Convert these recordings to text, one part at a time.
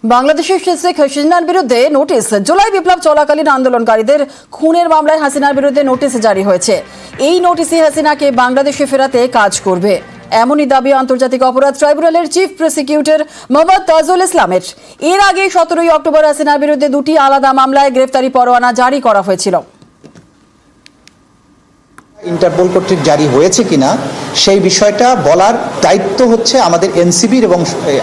বাংলাদেশের শেখ হাসিনার বিরুদ্ধে নোটিশ। জুলাই বিপ্লব চলাকালীন আন্দোলনকারীদের খুনের মামলায় হাসিনার বিরুদ্ধে নোটিশ জারি হয়েছে। এই নোটিশে হাসিনাকে বাংলাদেশে ফেরাতে কাজ করবে, এমনই দাবি আন্তর্জাতিক অপরাধ ট্রাইব্যুনালের চিফ প্রসিকিউটর মোহাম্মদ তাজুল ইসলামের। এর আগে 17 অক্টোবর হাসিনার বিরুদ্ধে দুটি আলাদা মামলায় গ্রেফতারি পরোয়ানা জারি করা হয়েছিল। ইন্টারপোল কর্তৃক জারি হয়েছে কিনা সেই বিষয়টা বলার দায়িত্ব হচ্ছে আমাদের এনসিবির এবং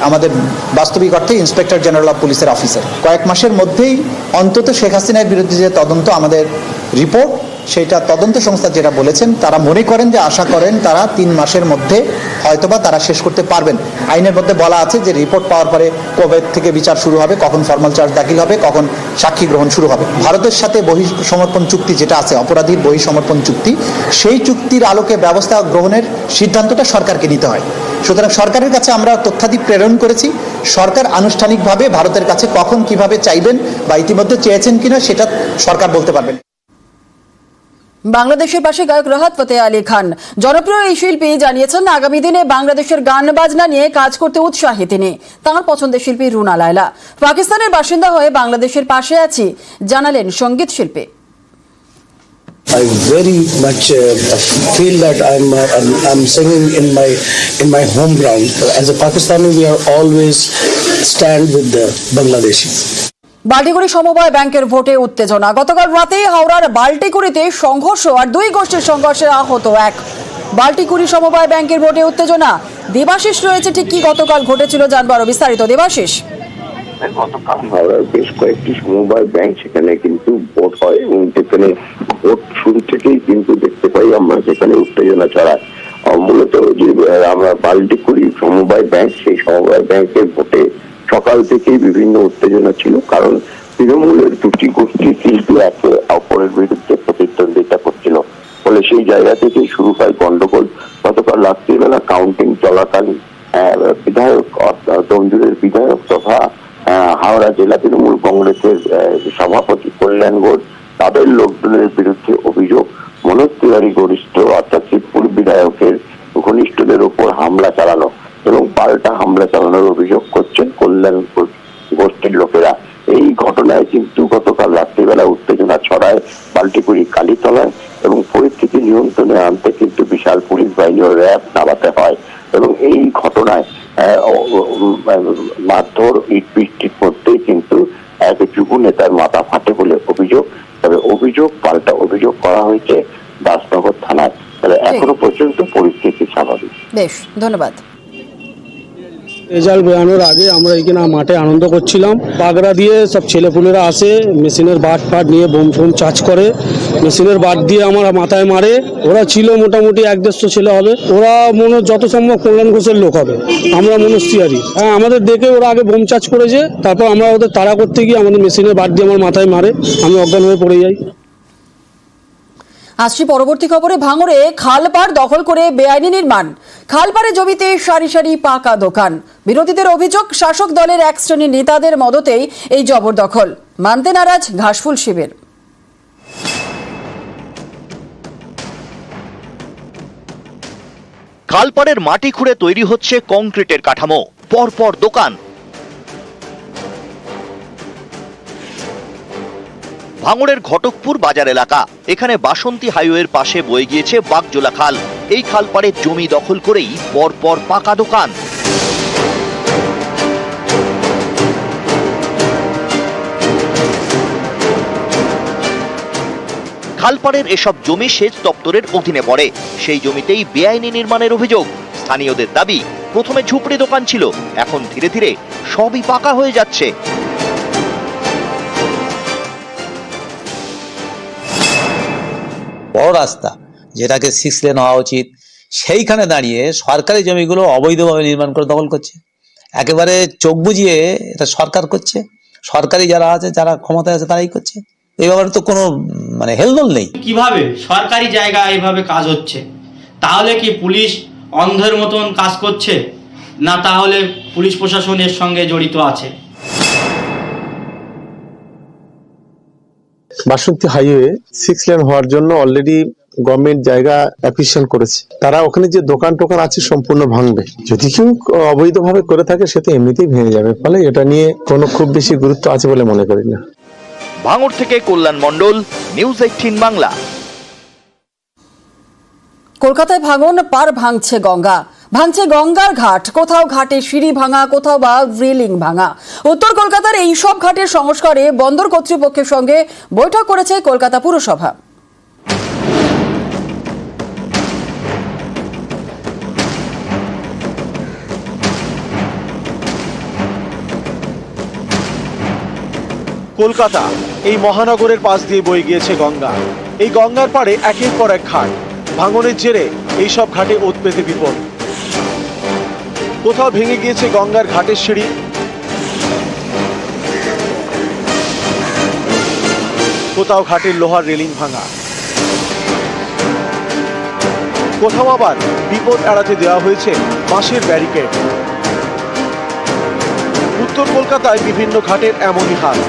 আমাদের বাস্তবিক অর্থে ইন্সপেক্টর জেনারেল অফ পুলিশের অফিসার। কয়েক মাসের মধ্যেই অন্তত শেখ হাসিনার বিরুদ্ধে যে তদন্ত আমাদের রিপোর্ট, সেটা তদন্ত সংস্থা যেটা বলেছেন, তারা মনে করেন যে আশা করেন তারা 3 মাসের মধ্যে হয়তোবা তারা শেষ করতে পারবেন। আইনের মধ্যে বলা আছে যে রিপোর্ট পাওয়ার পরে কবে থেকে বিচার শুরু হবে, কখন ফর্মাল চার্জ দাখিল হবে, কখন সাক্ষী গ্রহণ শুরু হবে। ভারতের সাথে বহিঃসমর্পণ চুক্তি যেটা আছে, অপরাধীর বহিঃসমর্পণ চুক্তি, সেই চুক্তির আলোকে ব্যবস্থা গ্রহণের সিদ্ধান্তটা সরকারকে নিতে হয়। সুতরাং সরকারের কাছে আমরা তথ্যাদি প্রেরণ করেছি। সরকার আনুষ্ঠানিকভাবে ভারতের কাছে কখন কিভাবে চাইবেন বা ইতিমধ্যে চেয়েছেন কিনা সেটা সরকার বলতে পারবেন। বাংলাদেশের পাশে গায়ক রাহাত ফতেহ আলী খান, জনপ্রিয় এই শিল্পী, জানিয়েছেন আগামী দিনে বাংলাদেশের গান বাজনা নিয়ে কাজ করতে উৎসাহী তিনি। তাঁর পছন্দের শিল্পী রুনা লায়লা। পাকিস্তানের বাসিন্দা হয়ে বাংলাদেশের পাশে আছি জানালেন সঙ্গীত শিল্পী। I very much feel that I'm singing in my home ground. As a Pakistani, we are always stand with the Bangladeshi. Baltikuri সমবায় ব্যাংকের ভোটে উত্তেজনা। গতকাল রাতে হাওড়ার বাল্টিকুড়িতে সংঘর্ষ আর দুই গোষ্ঠীর সংঘর্ষে আহত এক। বাল্টিকুড়ি সমবায় ব্যাংকের ভোটে উত্তেজনা। দেবাশিস রয়েছে, ঠিক কি গতকাল ঘটেছিল জানবো আরো বিস্তারিত। দেবাশিস, গতকাল হাওড়ার বেশ কয়েকটি সমবায় ব্যাংক, সেখানে কিন্তু ভোট হয় এবং সেখানে ভোট শুরু থেকেই কিন্তু দেখতে পাই আমরা সেখানে উত্তেজনা ছড়ায়। মূলত যে আমরা বাল্টিকুড়ি সমবায় ব্যাংক, সেই সমবায় ব্যাংকের ভোটে সকাল থেকেই বিভিন্ন উত্তেজনা ছিল, কারণ তৃণমূলের দুটি গোষ্ঠী কিন্তু একে অপরের বিরুদ্ধে প্রতিদ্বন্দ্বিতা করছিল। ফলে সেই জায়গা থেকেই শুরু হয় গন্ডগোল। গতকাল রাত্রিবেলা কাউন্টিং চলাকালীন বিধায়ক, তঞ্জুরের বিধায়ক তথা হাওড়া জেলা তৃণমূল কংগ্রেসের সভাপতি কল্যাণ ঘোষ, তাদের লোকজনের বিরুদ্ধে অভিযোগ মনোজ তিওয়ারি ঘনিষ্ঠ অর্থাৎ শিবপুর বিধায়কের ঘনিষ্ঠদের উপর হামলা চালানো এবং পাল্টা হামলা চালানোর অভিযোগ করছেন কল্যাণ গোষ্ঠীর লোকেরা। এই ঘটনায় কিন্তু গতকাল রাত্রিবেলা উত্তেজনা ছড়ায় বাল্টিকুড়ি কালীতলায় এবং পরিস্থিতি নিয়ন্ত্রণে আনতে কিন্তু বিশাল পুলিশ বাহিনী ও র্যাব নামাতে হয় এবং এই ঘটনায় মারধর ইট বৃষ্টির মধ্যেই কিন্তু এক যুব নেতার মাথা ফাটে বলে অভিযোগ। তবে অভিযোগ পাল্টা অভিযোগ করা হয়েছে দাসনগর থানায়। তবে এখনো পর্যন্ত পরিস্থিতি স্বাভাবিক। বেশ, ধন্যবাদ। রেজাল্ট বেরানোর আগে আমরা এখানে মাঠে আনন্দ করছিলাম। পাগড়া দিয়ে সব ছেলেপুলেরা আসে, মেশিনের বাট ফাট নিয়ে বোম ফোম চার্জ করে, মেশিনের বাট দিয়ে আমার মাথায় মারে। ওরা ছিল মোটামুটি 1-150 ছেলে হবে। ওরা যত সম্ভব কল্যাণ ঘোষের লোক হবে। আমরা মনস্তিয়ারি। হ্যাঁ, আমাদের দেখে ওরা আগে বোম চার্জ করেছে, তারপর আমরা ওদের তাড়া করতে গিয়ে আমাদের মেশিনের বাট দিয়ে আমার মাথায় মারে, আমি অজ্ঞান হয়ে পড়ে যাই। আসছি পরবর্তী খবরে। ভাঙড়ে খালপাড় দখল করে বেআইনি নির্মাণ। খালপাড়ে জমিতে সারি সারি পাকা দোকান। বিরোধীদের অভিযোগ শাসক দলের এক শ্রেণীর নেতাদের মদতেই এই জবরদখল। মানতে নারাজ ঘাসফুল শিবির। খালপাড়ের মাটি খুঁড়ে তৈরি হচ্ছে কংক্রিটের কাঠামো, পরপর দোকান। ভাঙড়ের ঘটকপুর বাজার এলাকা, এখানে বাসন্তী হাইওয়ের পাশে বয়ে গিয়েছে বাগজোলা খাল। এই খালপাড়ের জমি দখল করেই পরপর পাকা দোকান। খালপাড়ের এসব জমি সেচ দপ্তরের অধীনে পড়ে। সেই জমিতেই বেআইনি নির্মাণের অভিযোগ। স্থানীয়দের দাবি, প্রথমে ঝুপড়ি দোকান ছিল, এখন ধীরে ধীরে সবই পাকা হয়ে যাচ্ছে। বড় রাস্তা যেটাকে 6 লেন হওয়া উচিত, সেইখানে দাঁড়িয়ে সরকারি জমিগুলো অবৈধভাবে নির্মাণ করে দখল করছে। একেবারে চোখ বুজিয়ে এটা সরকার করছে। সরকারি যারা আছে, যারা ক্ষমতায় আছে, তারাই করছে। এই ব্যাপারে তো কোনো হেলদোল নেই। কিভাবে সরকারি জায়গা এইভাবে কাজ হচ্ছে? তাহলে কি পুলিশ অন্ধের মতন কাজ করছে, না তাহলে পুলিশ প্রশাসনের সঙ্গে জড়িত আছে? বাসন্তী হাইওয়ে 6 লেন হওয়ার জন্য অলরেডি গভর্নমেন্ট জায়গা অ্যাপ্রিসিয়েশন করেছে, তারা ওখানে যে দোকান টোকান আছে সম্পূর্ণ ভাঙবে। যদি কেউ অবৈধভাবে করে থাকে সে তো এমনিতেই ভেঙে যাবে, ফলে এটা নিয়ে কোনো খুব বেশি গুরুত্ব আছে বলে মনে করি না। ভাঙড় থেকে কল্যাণ মণ্ডল, নিউজ 18 বাংলা। কলকাতায় ভাঙন, পার ভাঙছে গঙ্গা, ভাঙছে গঙ্গার ঘাট, কোথাও ঘাটে সিঁড়ি ভাঙা, কোথাও বা রেলিং ভাঙা। উত্তর কলকাতার এই সব ঘাটের সংস্কারে বন্দর কর্তৃপক্ষের সঙ্গে বৈঠক করেছে কলকাতা পুরসভা। কলকাতা এই মহানগরের পাশ দিয়ে বয়ে গিয়েছে গঙ্গা। এই গঙ্গার পাড়ে একের পর এক ঘাট, ভাঙনের জেরে এই সব ঘাটে ওত পেতে বিপদ। কোথাও ভেঙে গিয়েছে গঙ্গার ঘাটের সিঁড়ি, কোথাও ঘাটের লোহার রেলিং ভাঙা, কোথাও আবার বিপদ এড়াতে দেওয়া হয়েছে বাঁশের ব্যারিকেড। উত্তর কলকাতায় বিভিন্ন ঘাটের এমনই হাল।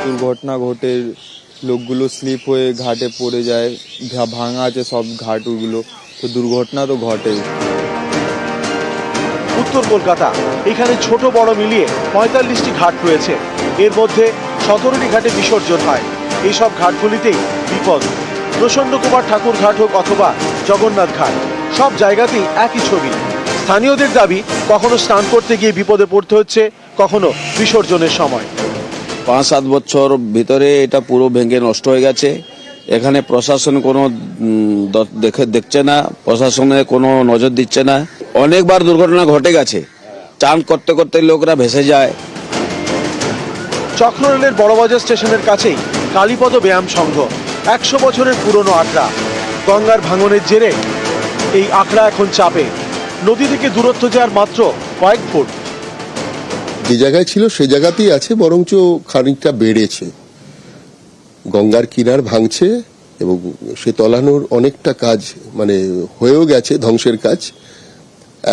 দুর্ঘটনা ঘটে, লোকগুলো স্লিপ হয়ে ঘাটে পড়ে যায়, ভাঙা আছে সব ঘাটগুলো, তো দুর্ঘটনা তো ঘটে। উত্তর কলকাতা, এখানে ছোট বড় মিলিয়ে 45টি ঘাট রয়েছে। এর মধ্যে 17টি ঘাটে বিসর্জন হয়। এইসব ঘাটগুলিতেই বিপদ। প্রসন্ন কুমার ঠাকুর ঘাট হোক অথবা জগন্নাথ ঘাট, সব জায়গাতেই একই ছবি। স্থানীয়দের দাবি, কখনো স্নান করতে গিয়ে বিপদে পড়তে হচ্ছে, কখনো বিসর্জনের সময়। 5-7 বছর ভিতরে এটা পুরো ভেঙে নষ্ট হয়ে গেছে। এখানে প্রশাসন কোনো দেখছে না, প্রশাসনে কোনো নজর দিচ্ছে না। অনেকবার দুর্ঘটনা ঘটে গেছে, চান করতে করতে লোকরা ভেসে যায়। চক্ররেলের বড়বাজার স্টেশনের কাছেই কালীপদ ব্যায়াম সংঘ, 100 বছরের পুরনো আখড়া। গঙ্গার ভাঙনের জেরে এই আখড়া এখন চাপে। নদী থেকে দূরত্ব যাওয়ার মাত্র কয়েক ফুট। যে জায়গায় ছিল সে জায়গাতেই আছে, বরঞ্চ খানিকটা বেড়েছে। গঙ্গার কিনার ভাঙছে এবং সে তলানোর অনেকটা কাজ মানে হয়েও গেছে, ধ্বংসের কাজ।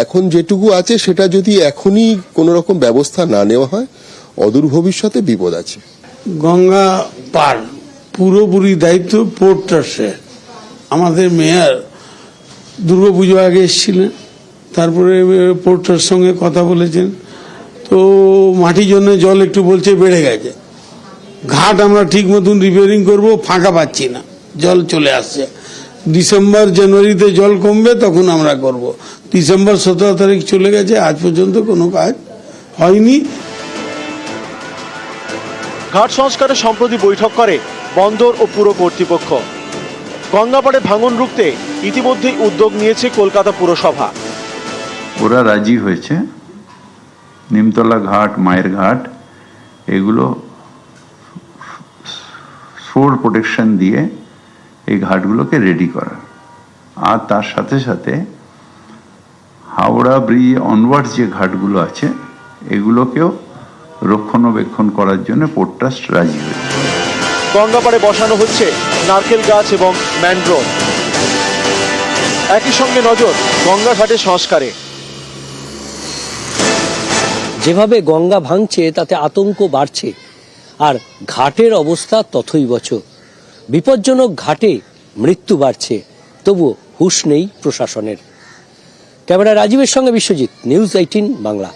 এখন যেটুকু আছে সেটা যদি এখনই কোনো রকম ব্যবস্থা না নেওয়া হয়, অদূর ভবিষ্যতে বিপদ আছে। গঙ্গা পার পুরোপুরি দায়িত্ব পোর্ট ট্রাস্টের। আমাদের মেয়র দুর্গাপুজো আগে এসেছিলেন, তারপরে পোর্ট ট্রাস্টের সঙ্গে কথা বলেছেন, তো মাটির জন্য জল একটু বলছে বেড়ে গেছে। ঘাট আমরা ঠিক মতন রিপেয়ারিং করব, ফাঁকা পাচ্ছি না, জল চলে আসছে। ডিসেম্বর জানুয়ারিতে জল কমবে তখন আমরা করব। ডিসেম্বর 17 তারিখ চলে গেছে, আজ পর্যন্ত কোনো কাজ হয়নি। ঘাট সংস্কারে সম্প্রতি বৈঠক করে বন্দর ও পুর কর্তৃপক্ষ। গঙ্গাপাড়ে ভাঙন রুখতে ইতিমধ্যেই উদ্যোগ নিয়েছে কলকাতা পুরসভা। ওরা রাজি হয়েছে নিমতলা ঘাট, মায়ের ঘাট, এগুলো সোল প্রোটেকশন দিয়ে এই ঘাটগুলোকে রেডি করা। আর তার সাথে সাথে হাওড়া ব্রিজ অনওয়ার্ডস যে ঘাটগুলো আছে এগুলোকেও রক্ষণাবেক্ষণ করার জন্য পোর্ট ট্রাস্ট রাজি হয়েছে। গঙ্গাপাড়ে বসানো হচ্ছে নারকেল গাছ এবং ম্যানগ্রোভ। একই সঙ্গে নজর গঙ্গা ঘাটের সংস্কারে। যেভাবে গঙ্গা ভাঙছে তাতে আতঙ্ক বাড়ছে, আর ঘাটের অবস্থা তথৈবচ। বিপজ্জনক ঘাটে মৃত্যু বাড়ছে, তবুও হুঁশ নেই প্রশাসনের। ক্যামেরা রাজীবের সঙ্গে বিশ্বজিৎ, নিউজ 18 বাংলা।